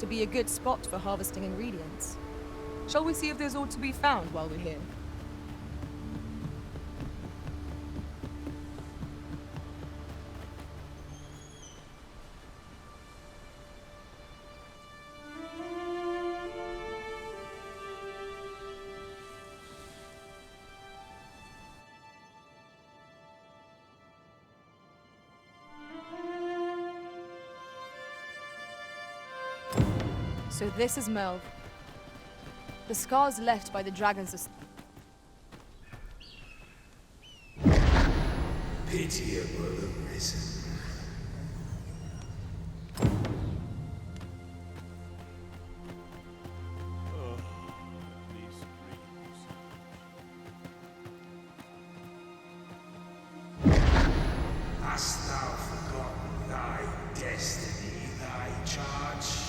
to be a good spot for harvesting ingredients. Shall we see if there's aught to be found while we're here? So this is Melv. The scars left by the dragons are... Pitiable arisen. Hast thou forgotten thy destiny, thy charge?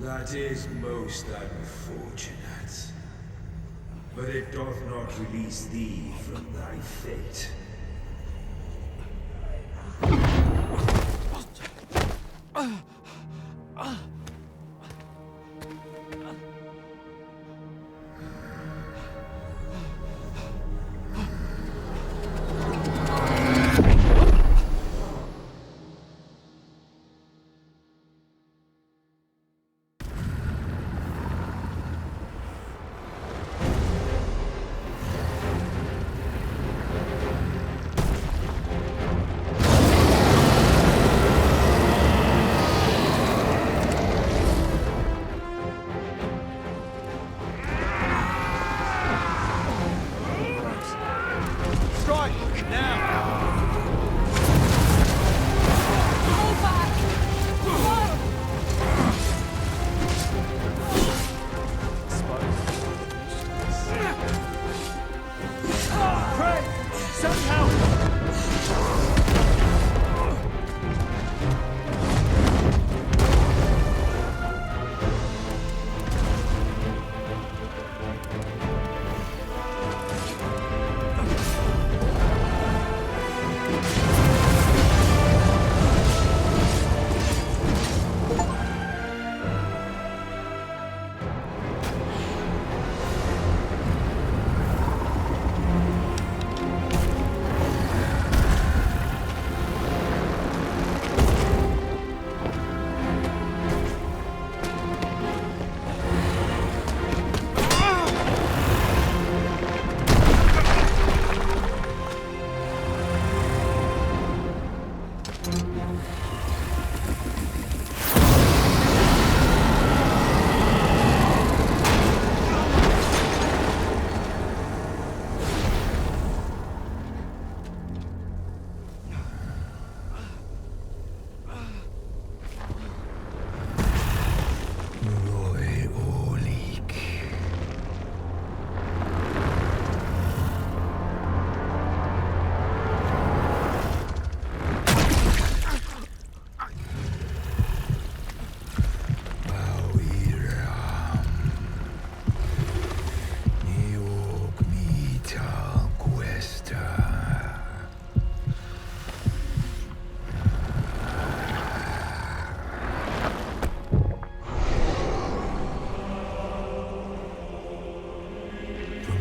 That is most unfortunate. But it doth not release thee from thy fate.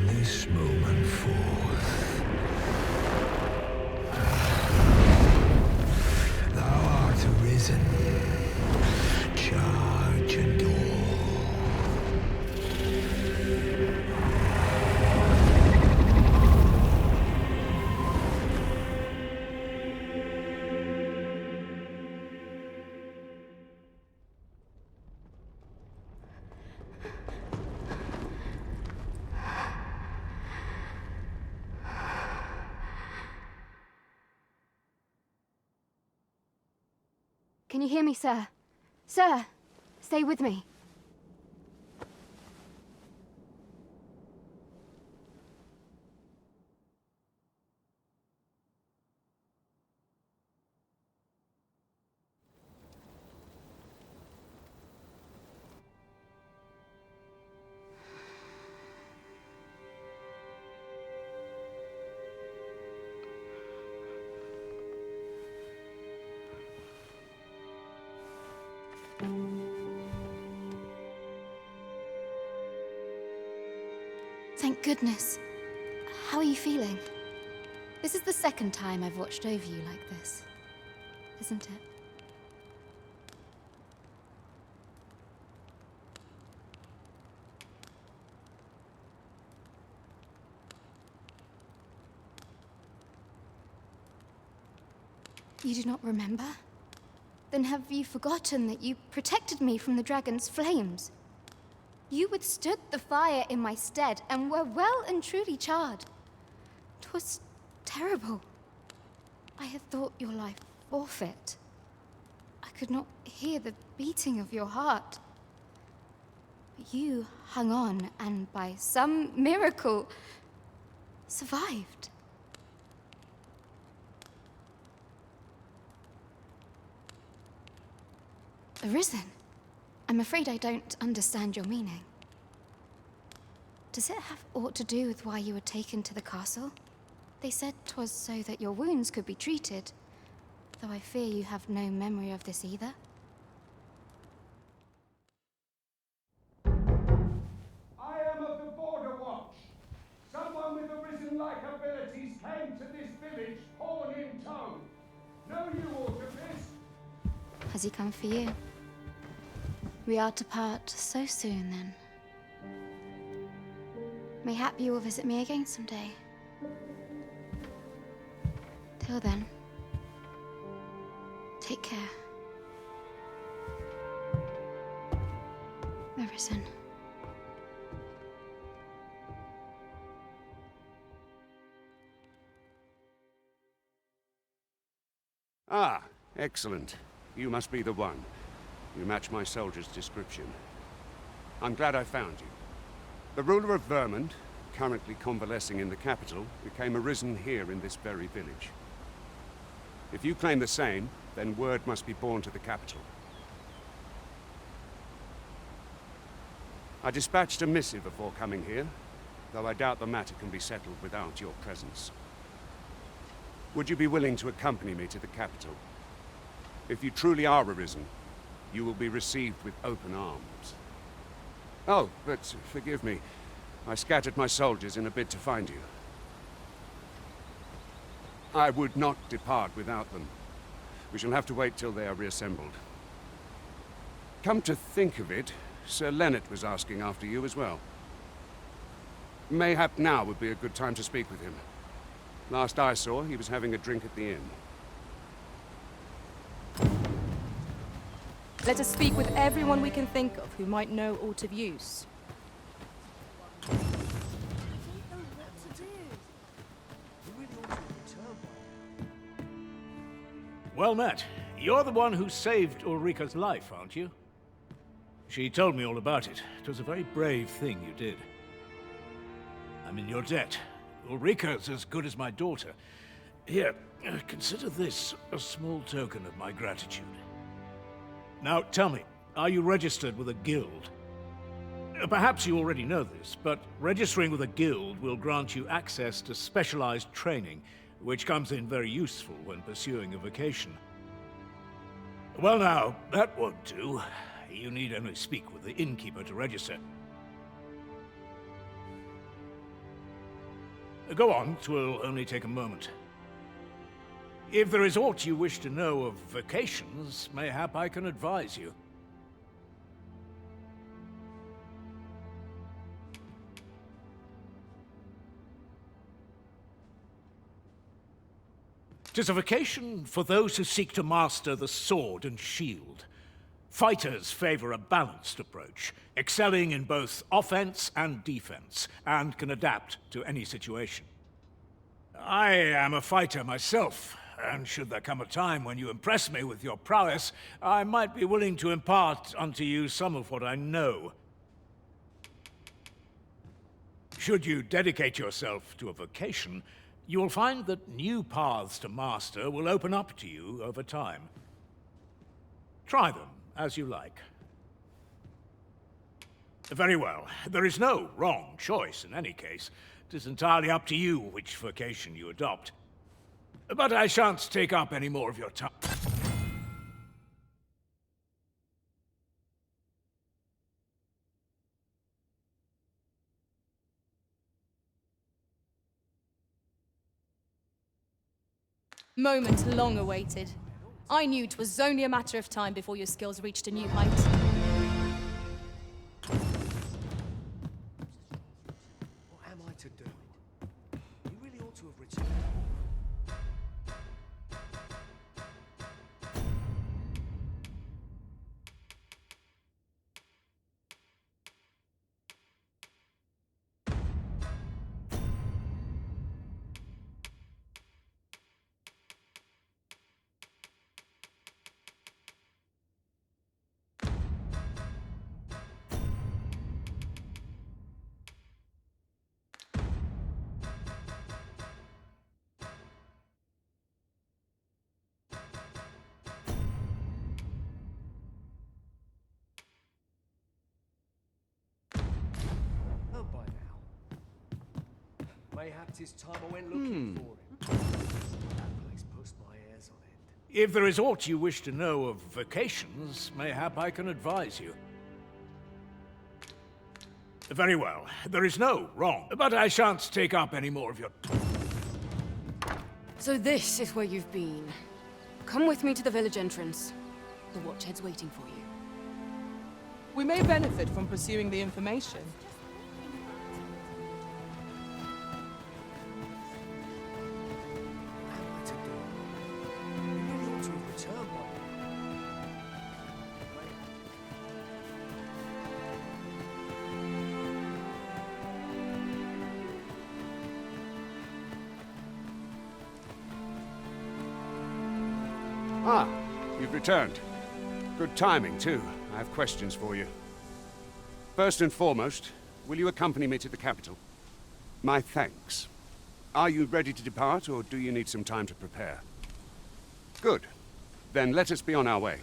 This moment forth, thou art arisen, charge and all. Can you hear me, sir? Sir, stay with me. thank goodness. How are you feeling? This is the second time I've watched over you like this, isn't it? You do not remember? Then have you forgotten that you protected me from the dragon's flames? You withstood the fire in my stead and were well and truly charred. 'Twas terrible. I had thought your life forfeit. I could not hear the beating of your heart. But you hung on and by some miracle survived. Arisen? I'm afraid I don't understand your meaning. Does it have aught to do with why you were taken to the castle? They said 'twas so that your wounds could be treated, though I fear you have no memory of this either. I am of the Border Watch. Someone with Arisen-like abilities came to this village, horn in tow. Know you aught of this? Has he come for you? We are to part so soon, then. Mayhap you will visit me again someday. Till then, take care. Arisen. Ah, excellent. You must be the one. You match my soldier's description. I'm glad I found you. The ruler of Vermund, currently convalescing in the capital, became arisen here in this very village. If you claim the same, then word must be borne to the capital. I dispatched a missive before coming here, though I doubt the matter can be settled without your presence. Would you be willing to accompany me to the capital? If you truly are arisen, you will be received with open arms. Oh, but forgive me. I scattered my soldiers in a bid to find you. I would not depart without them. We shall have to wait till they are reassembled. Come to think of it, Sir Leonard was asking after you as well. Mayhap now would be a good time to speak with him. Last I saw, he was having a drink at the inn. Let us speak with everyone we can think of who might know aught of use. Well met. You're the one who saved Ulrika's life, aren't you? She told me all about it. It was a very brave thing you did. I'm in your debt. Ulrika's as good as my daughter. Here, consider this a small token of my gratitude. Now, tell me, are you registered with a guild? Perhaps you already know this, but registering with a guild will grant you access to specialized training, which comes in very useful when pursuing a vocation. Well now, that won't do. You need only speak with the innkeeper to register. Go on, 'twill only take a moment. If there is aught you wish to know of vocations, mayhap I can advise you. Tis a vocation for those who seek to master the sword and shield. Fighters favor a balanced approach, excelling in both offense and defense, and can adapt to any situation. I am a fighter myself, and should there come a time when you impress me with your prowess, I might be willing to impart unto you some of what I know. Should you dedicate yourself to a vocation, you will find that new paths to master will open up to you over time. Try them as you like. Very well. There is no wrong choice in any case. It is entirely up to you which vocation you adopt. But I shan't take up any more of your time. Moment long awaited. I knew 'twas only a matter of time before your skills reached a new height. What am I to do? You really ought to have returned. Oh, by now. Mayhap 'tis time I went looking for him. That place puts my hairs on end. If there is aught you wish to know of vacations, mayhap I can advise you. Very well. There is no wrong, but I shan't take up any more of your... So this is where you've been. Come with me to the village entrance. The Watchhead's waiting for you. We may benefit from pursuing the information. What am I to do? You really ought to have returned by now. Ah, you've returned. Good timing, too. I have questions for you. First and foremost, will you accompany me to the capital? My thanks. Are you ready to depart, or do you need some time to prepare? Good. Then let us be on our way.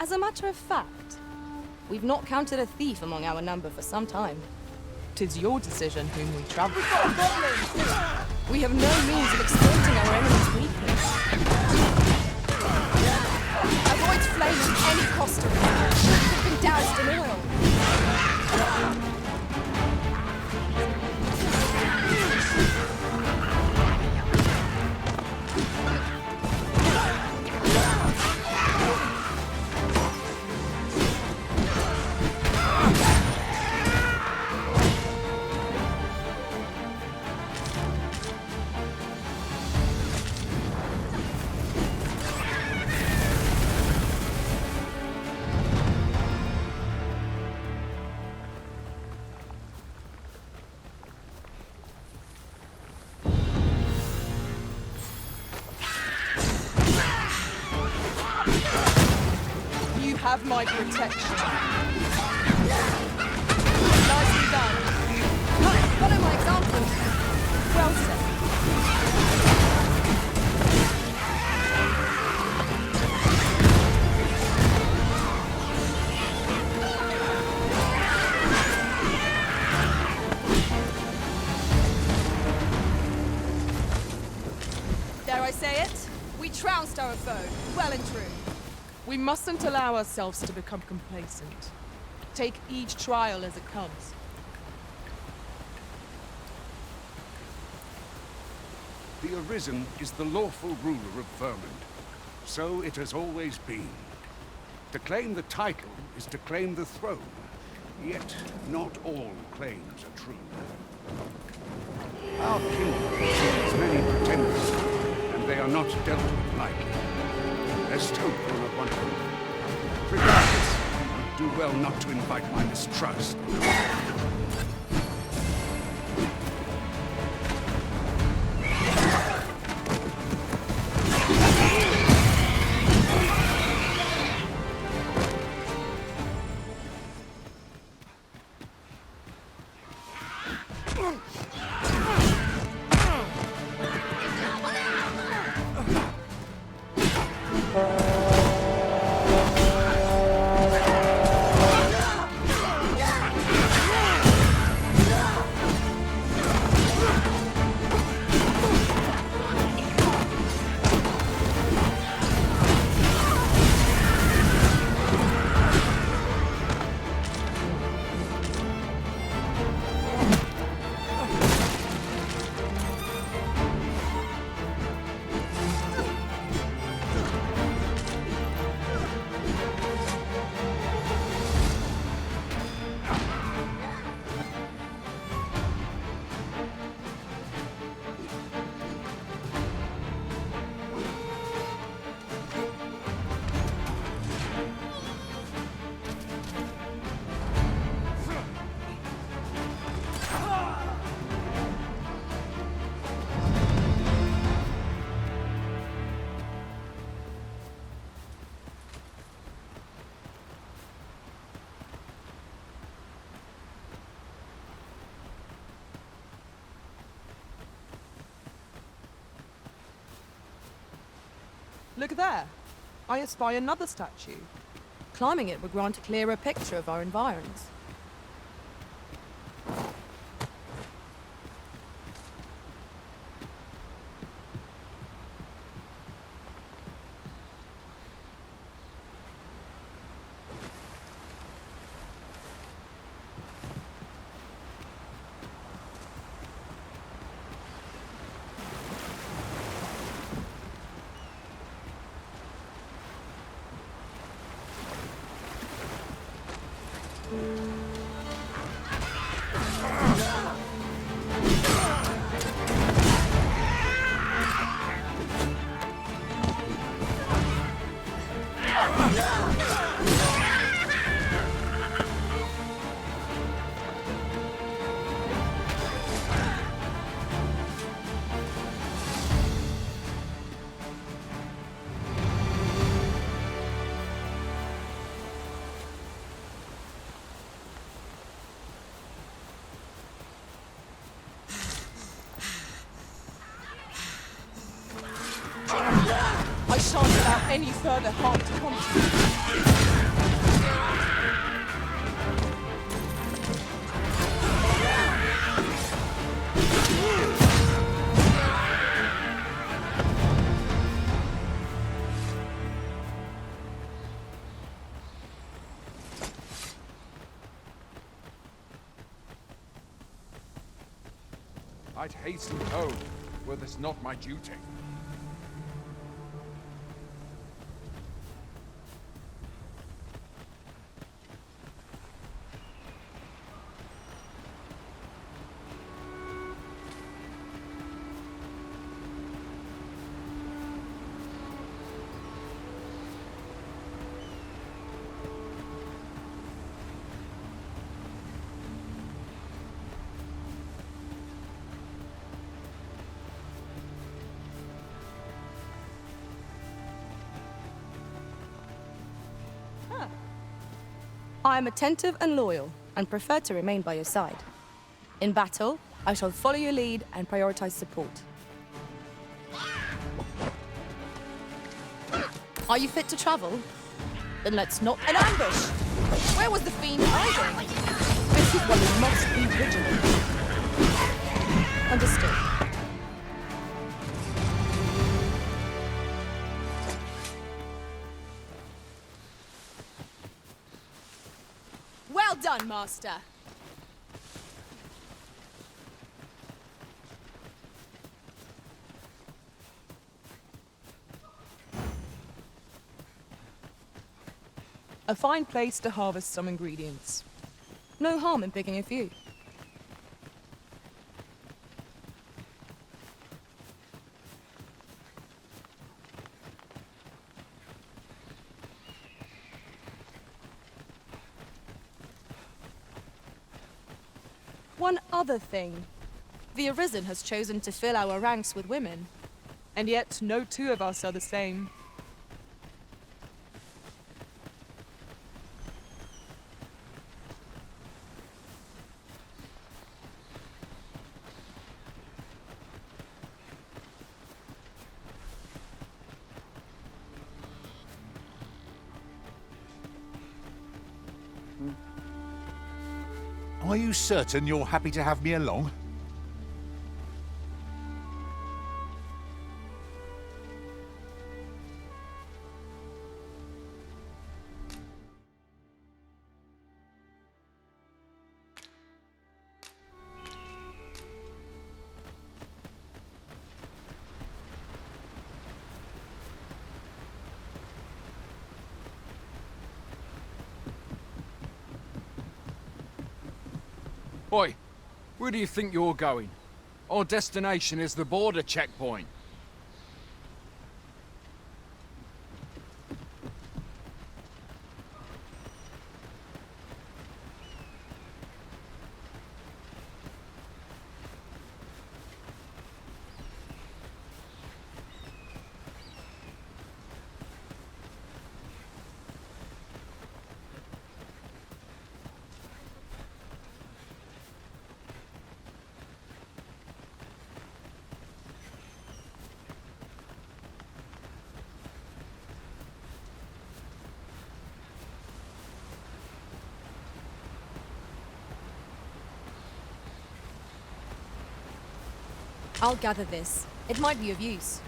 As a matter of fact, we've not counted a thief among our number for some time. 'Tis your decision whom we travel. We have no means of exploiting our enemy's weakness. Avoid flame at any cost of it. Could be doused in oil. You have my protection. Nicely done. Follow my example. Well said. Dare I say it? We trounced our foe, well and true. We mustn't allow ourselves to become complacent. Take each trial as it comes. The Arisen is the lawful ruler of Vermund. So it has always been. To claim the title is to claim the throne. Yet, not all claims are true. Our kingdom has many pretenders, and they are not dealt with lightly. Lest hope will not want them. Regardless, you do well not to invite my mistrust. Look there. I espy another statue. Climbing it would grant a clearer picture of our environs. I shan't allow any further harm to come to you. I'd hasten home, were this not my duty. I am attentive and loyal, and prefer to remain by your side. In battle, I shall follow your lead and prioritize support. Are you fit to travel? Then let's not— An ambush! Where was the fiend hiding? This is one we must be vigilant. Understood. Well done, Master. A fine place to harvest some ingredients. No harm in picking a few. One other thing. The Arisen has chosen to fill our ranks with women. And yet, no two of us are the same. Are you certain you're happy to have me along? Oi, where do you think you're going? Our destination is the border checkpoint. I'll gather this. It might be of use.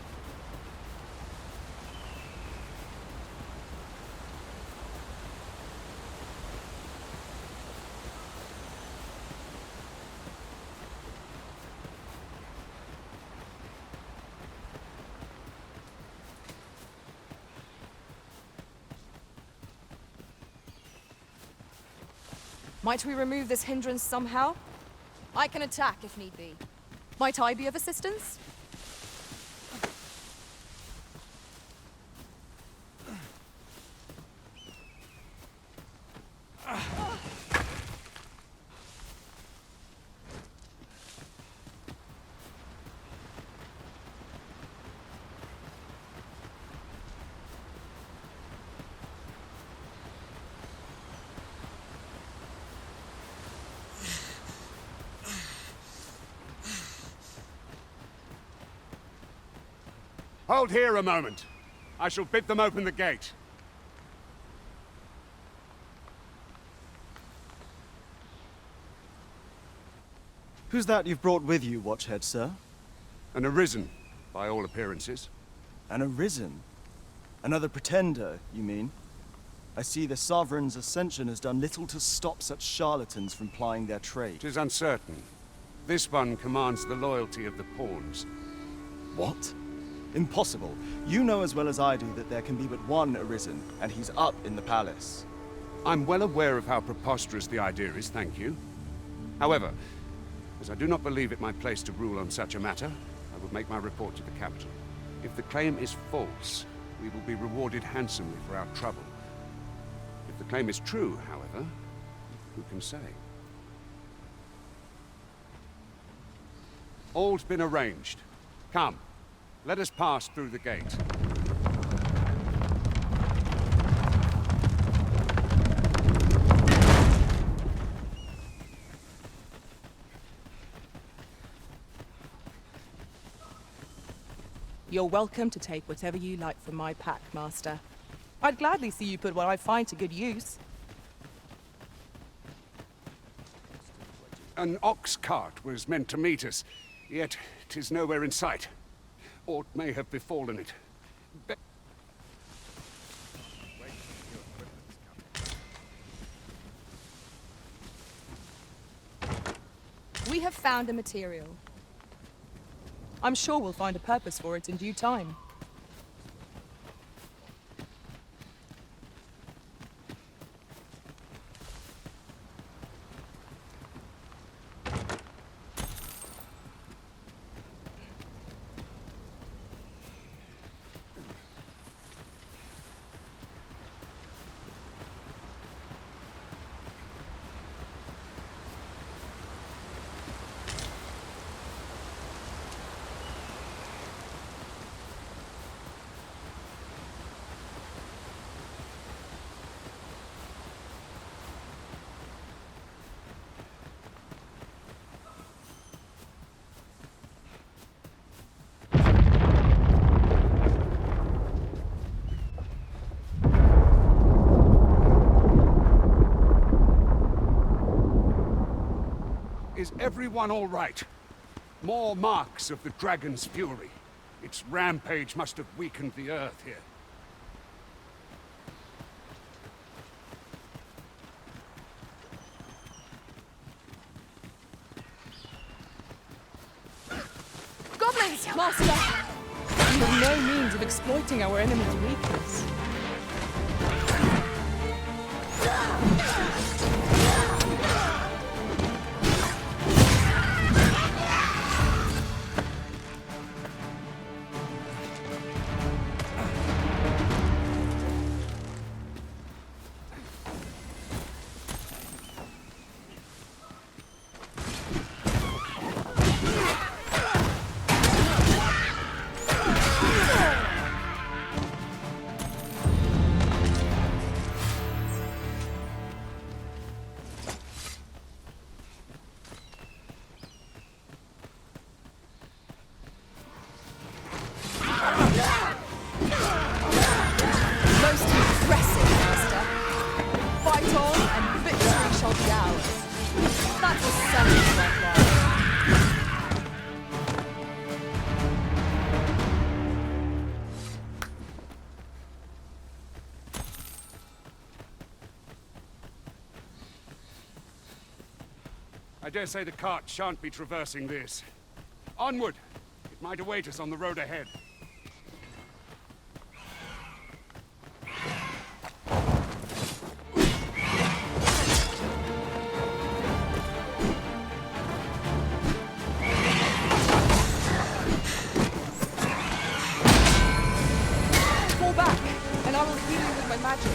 Might we remove this hindrance somehow? I can attack if need be. Might I be of assistance? Hold here a moment. I shall bid them open the gate. Who's that you've brought with you, Watchhead, sir? An arisen, by all appearances. An arisen? Another pretender, you mean? I see the Sovereign's ascension has done little to stop such charlatans from plying their trade. 'Tis uncertain. This one commands the loyalty of the pawns. What? Impossible. You know as well as I do that there can be but one arisen, and he's up in the palace. I'm well aware of how preposterous the idea is, thank you. However, as I do not believe it my place to rule on such a matter, I will make my report to the capital. If the claim is false, we will be rewarded handsomely for our trouble. If the claim is true, however, who can say? All's been arranged. Come, let us pass through the gate. You're welcome to take whatever you like from my pack, Master. I'd gladly see you put what I find to good use. An ox cart was meant to meet us, yet 'tis nowhere in sight. Aught may have befallen it. We have found a material. I'm sure we'll find a purpose for it in due time. Is everyone all right? More marks of the dragon's fury. Its rampage must have weakened the earth here. Goblins, Master! You have no means of exploiting our enemy's weakness. I dare say the cart shan't be traversing this. Onward! It might await us on the road ahead. Fall back, and I will heal you with my magic.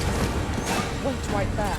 Wait right there.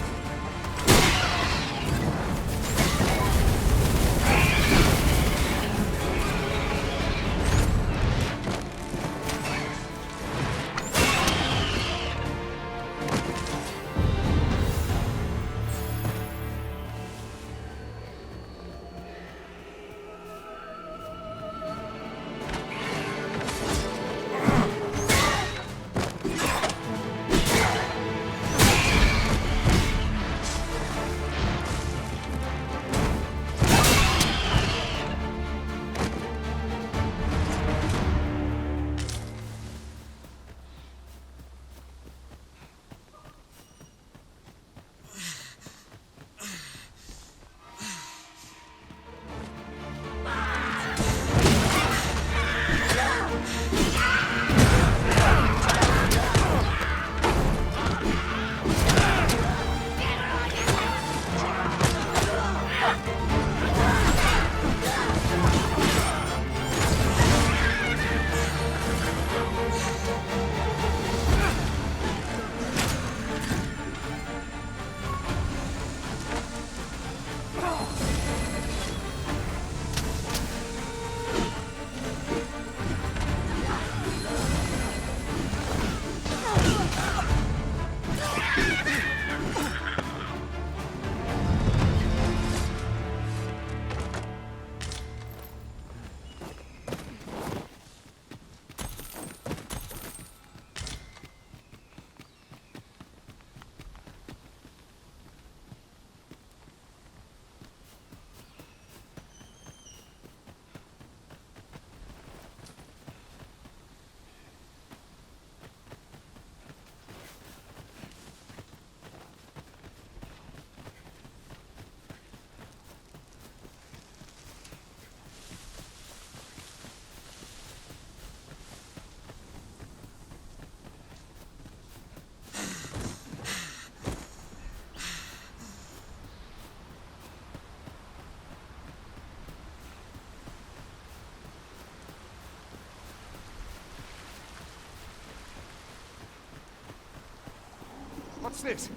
What's this?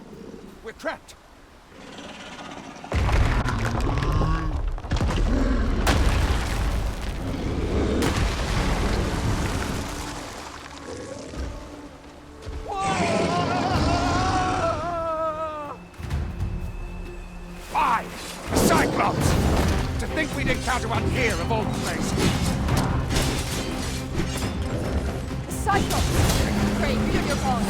We're trapped. Why? Cyclops! To think we'd encounter one here of all places. Cyclops! Pray, be on your guard.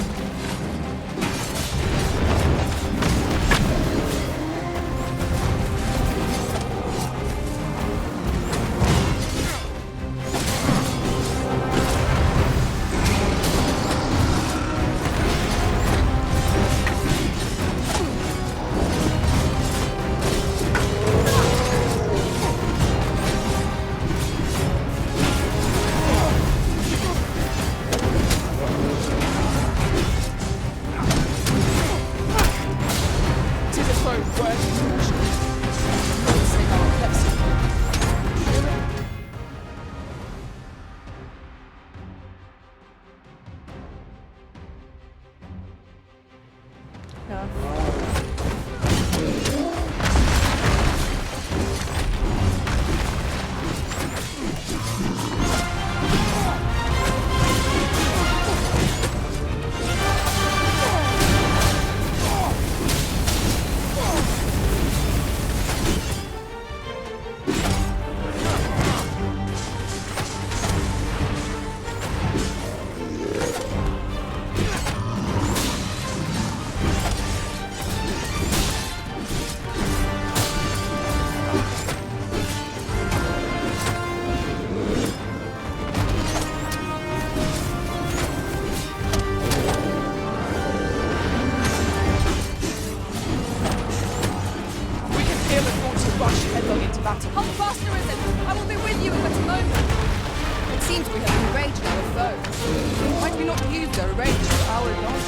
means we have enraged our foes. Might we not use their rage to our advantage?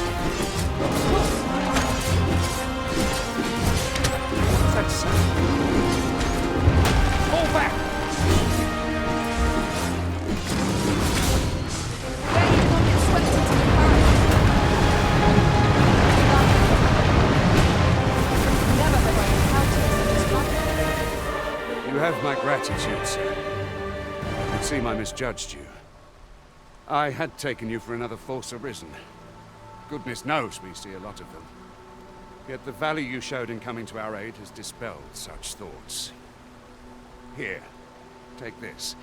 Of course. That's... Fall back! There you come, get swept into the current. Never have I encountered such a You have my gratitude, sir. It seems I misjudged you. I had taken you for another Force Arisen. Goodness knows we see a lot of them. Yet the value you showed in coming to our aid has dispelled such thoughts. Here, take this,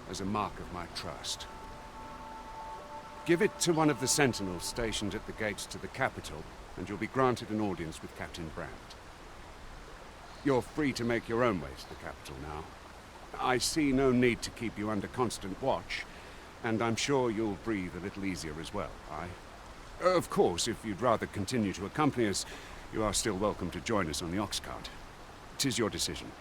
as a mark of my trust. Give it to one of the sentinels stationed at the gates to the capital, and you'll be granted an audience with Captain Brandt. You're free to make your own way to the capital now. I see no need to keep you under constant watch, and I'm sure you'll breathe a little easier as well, aye? Of course, if you'd rather continue to accompany us, you are still welcome to join us on the ox cart. 'Tis your decision.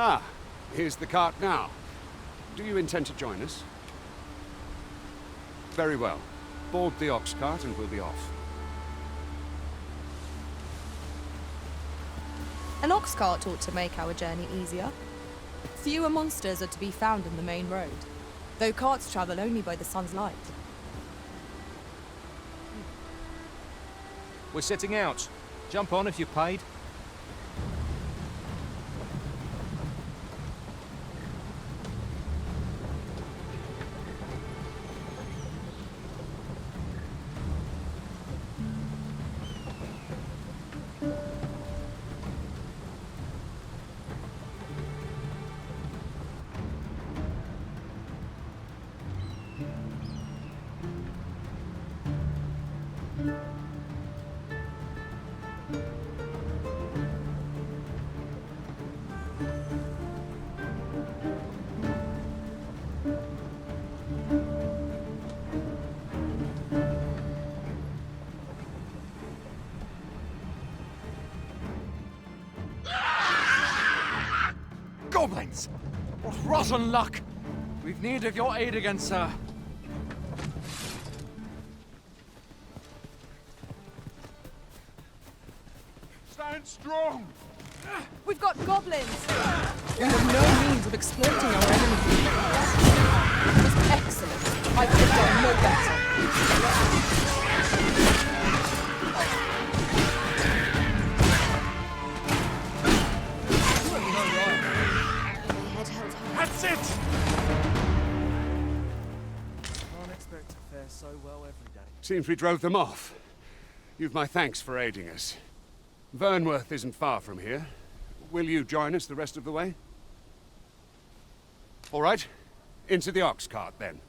Ah, here's the cart now. Do you intend to join us? Very well. Board the ox cart and we'll be off. An ox cart ought to make our journey easier. Fewer monsters are to be found in the main road, though carts travel only by the sun's light. We're setting out. Jump on if you're paid. Goblins! What rotten luck! We've need of your aid again, sir. Stand strong! We've got goblins! We have no means of exploiting our enemy's weakness. It was excellent. I could have done no better. That's it! Can't expect to fare so well every day. Seems we drove them off. You've my thanks for aiding us. Vernworth isn't far from here. Will you join us the rest of the way? All right. Into the ox cart, then.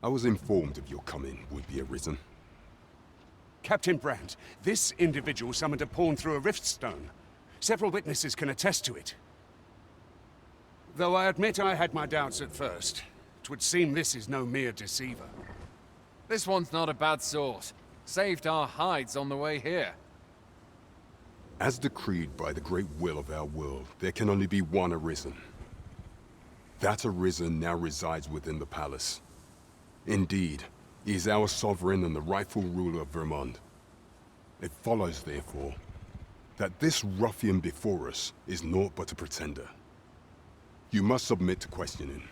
I was informed of your coming, would-be Arisen. Captain Brandt, this individual summoned a pawn through a rift stone. Several witnesses can attest to it. Though I admit I had my doubts at first. 'Twould seem this is no mere deceiver. This one's not a bad sort. Saved our hides on the way here. As decreed by the great will of our world, there can only be one Arisen. That Arisen now resides within the palace. Indeed, he is our sovereign and the rightful ruler of Vermont. It follows, therefore, that this ruffian before us is naught but a pretender. You must submit to questioning.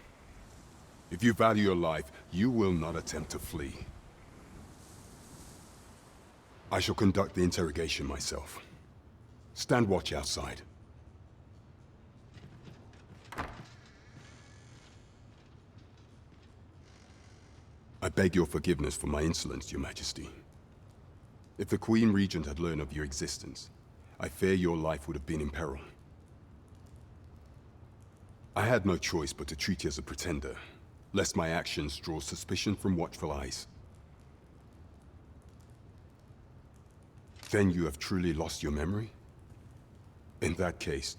If you value your life, you will not attempt to flee. I shall conduct the interrogation myself. Stand watch outside. I beg your forgiveness for my insolence, Your Majesty. If the Queen Regent had learned of your existence, I fear your life would have been in peril. I had no choice but to treat you as a pretender, lest my actions draw suspicion from watchful eyes. Then you have truly lost your memory? In that case,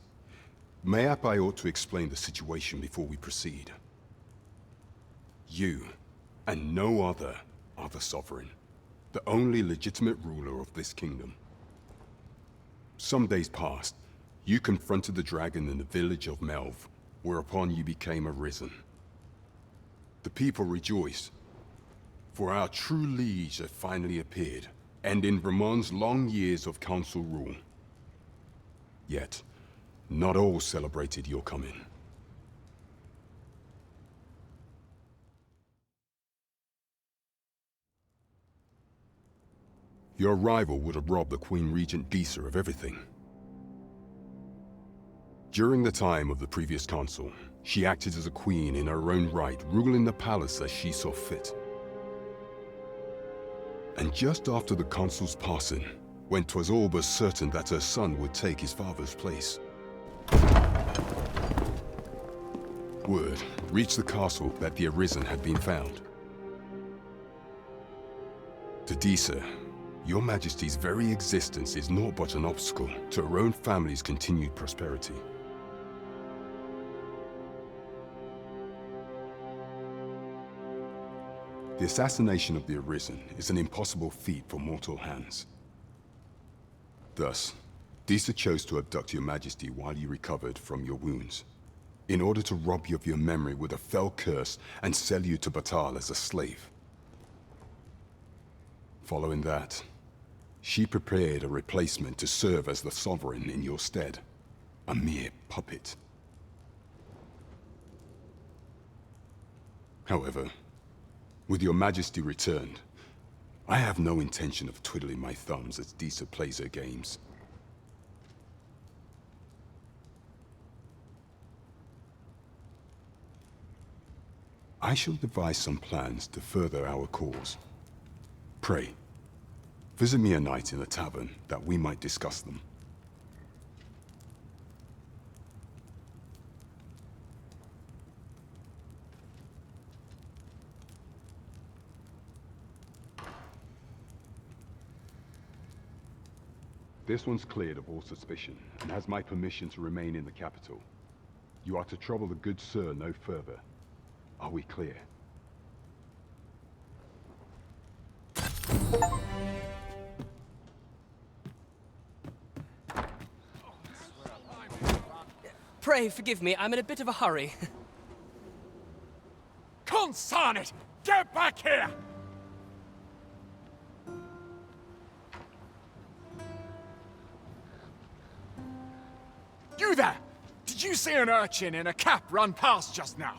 mayhap I ought to explain the situation before we proceed. You, and no other, are the Sovereign, the only legitimate ruler of this kingdom. Some days past, you confronted the dragon in the village of Melv, whereupon you became Arisen. The people rejoiced, for our true liege had finally appeared, ending Vermont's long years of council rule. Yet, not all celebrated your coming. Your arrival would have robbed the Queen Regent Disa of everything. During the time of the previous council, she acted as a queen in her own right, ruling the palace as she saw fit. And just after the consul's passing, when 'twas all but certain that her son would take his father's place, word reached the castle that the Arisen had been found. To Disa, Your Majesty's very existence is naught but an obstacle to her own family's continued prosperity. The assassination of the Arisen is an impossible feat for mortal hands. Thus, Disa chose to abduct Your Majesty while you recovered from your wounds, in order to rob you of your memory with a fell curse and sell you to Batal as a slave. Following that, she prepared a replacement to serve as the Sovereign in your stead, a mere puppet. However, with Your Majesty returned, I have no intention of twiddling my thumbs as Disa plays her games. I shall devise some plans to further our cause. Pray, visit me a night in the tavern that we might discuss them. This one's cleared of all suspicion, and has my permission to remain in the capital. You are to trouble the good sir no further. Are we clear? Pray forgive me, I'm in a bit of a hurry. Consign it! Get back here! You there! Did you see an urchin in a cap run past just now?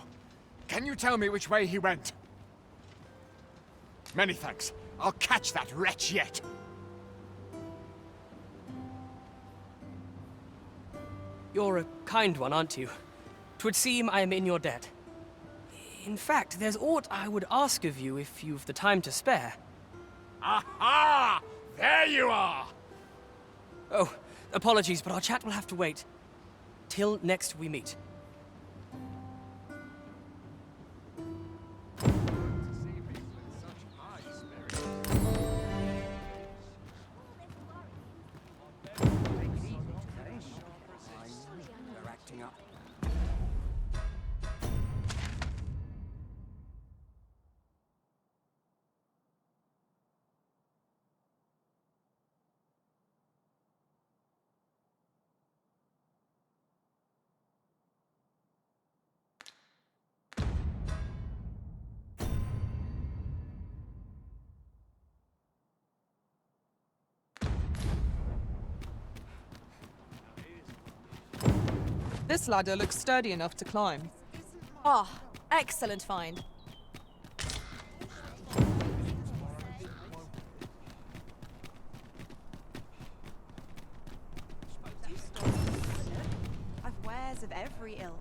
Can you tell me which way he went? Many thanks. I'll catch that wretch yet. You're a kind one, aren't you? 'Twould seem I am in your debt. In fact, there's aught I would ask of you if you've the time to spare. Aha! There you are! Oh, apologies, but our chat will have to wait. Till next we meet. This ladder looks sturdy enough to climb. Ah, excellent find. I've wares of every ilk.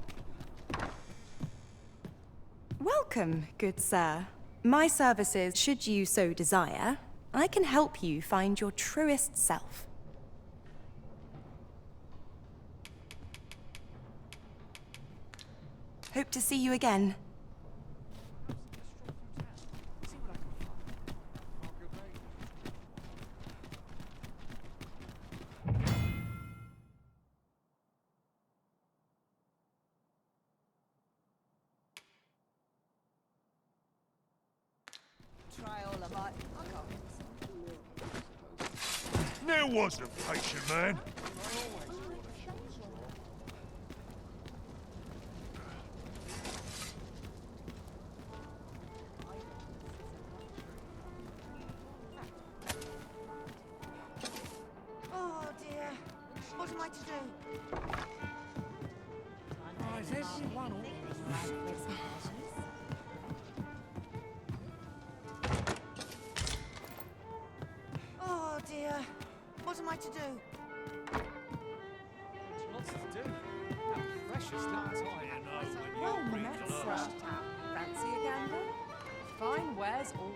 Welcome, good sir. My services, should you so desire, I can help you find your truest self. Hope to see you again. There was a patient man. Oh dear. What am I to do? Is everyone Oh dear. What am I to do? Lots to do. How precious little time. Well met, sir. Fancy a gander? Fine wares all.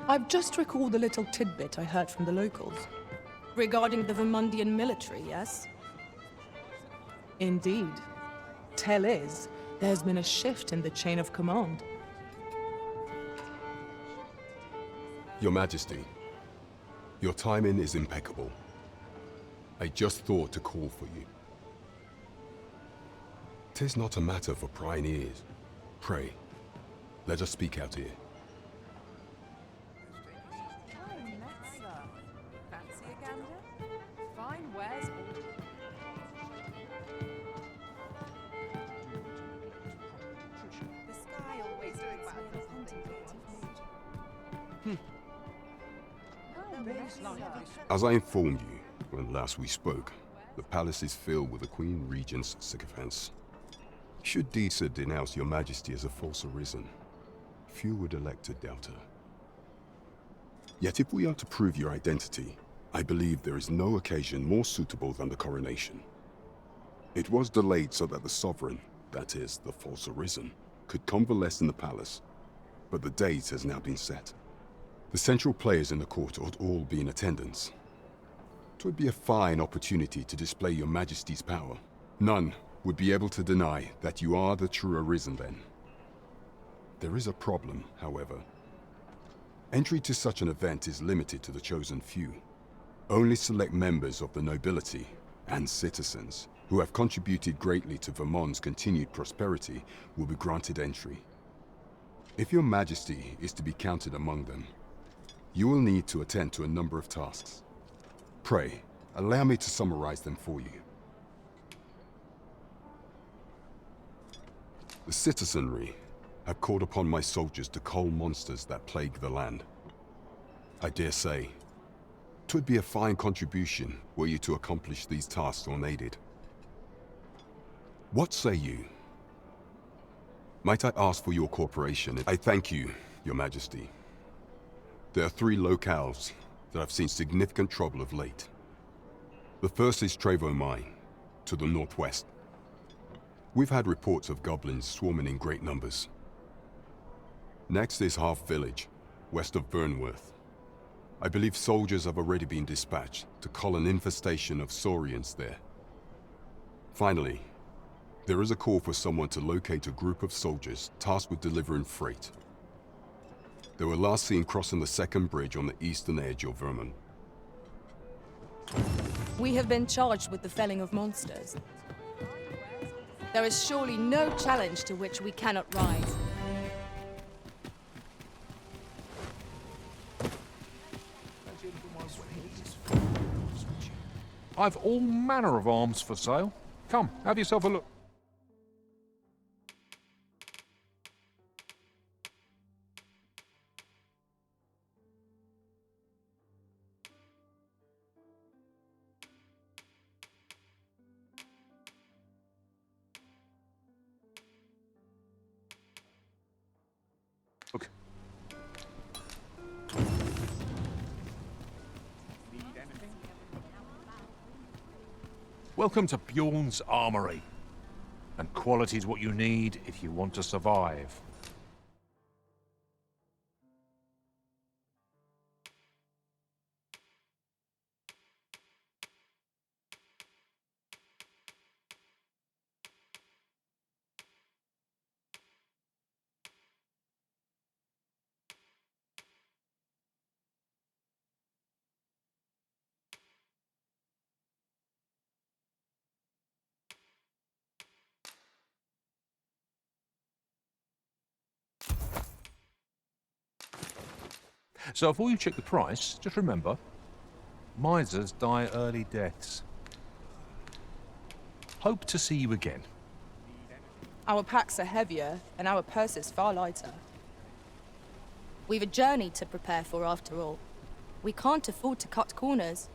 I've just recalled a little tidbit I heard from the locals. Regarding the Vermundian military, yes? Indeed. Tell is, there's been a shift in the chain of command. Your Majesty, your timing is impeccable. I just thought to call for you. 'Tis not a matter for prying ears. Pray, let us speak out here. Fancy a gander? Fine wares all. The sky always makes me in a contemplative mood. As I informed you when last we spoke, the palace is filled with the Queen Regent's sycophants. Should Disa denounce your Majesty as a false arisen, few would elect to doubt her. Yet if we are to prove your identity, I believe there is no occasion more suitable than the coronation. It was delayed so that the sovereign, that is, the false arisen, could convalesce in the palace, but the date has now been set. The central players in the court ought all be in attendance. 'Twould be a fine opportunity to display your Majesty's power. None would be able to deny that you are the true arisen then. There is a problem, however. Entry to such an event is limited to the chosen few. Only select members of the nobility and citizens who have contributed greatly to Vermont's continued prosperity will be granted entry. If your Majesty is to be counted among them, you will need to attend to a number of tasks. Pray, allow me to summarize them for you. The citizenry have called upon my soldiers to cull monsters that plague the land. I dare say, 'twould be a fine contribution were you to accomplish these tasks unaided. What say you? Might I ask for your cooperation? I thank you, Your Majesty. There are 3 locales that have seen significant trouble of late. The first is Trevo Mine, to the northwest. We've had reports of goblins swarming in great numbers. Next is Half Village, west of Burnworth. I believe soldiers have already been dispatched to cull an infestation of saurians there. Finally, there is a call for someone to locate a group of soldiers tasked with delivering freight. They were last seen crossing the second bridge on the eastern edge of Vermont. We have been charged with the felling of monsters. There is surely no challenge to which we cannot rise. I've all manner of arms for sale. Come, have yourself a look. Welcome to Bjorn's Armory. And quality's what you need if you want to survive. So before you check the price, just remember, misers die early deaths. Hope to see you again. Our packs are heavier, and our purses far lighter. We've a journey to prepare for after all. We can't afford to cut corners.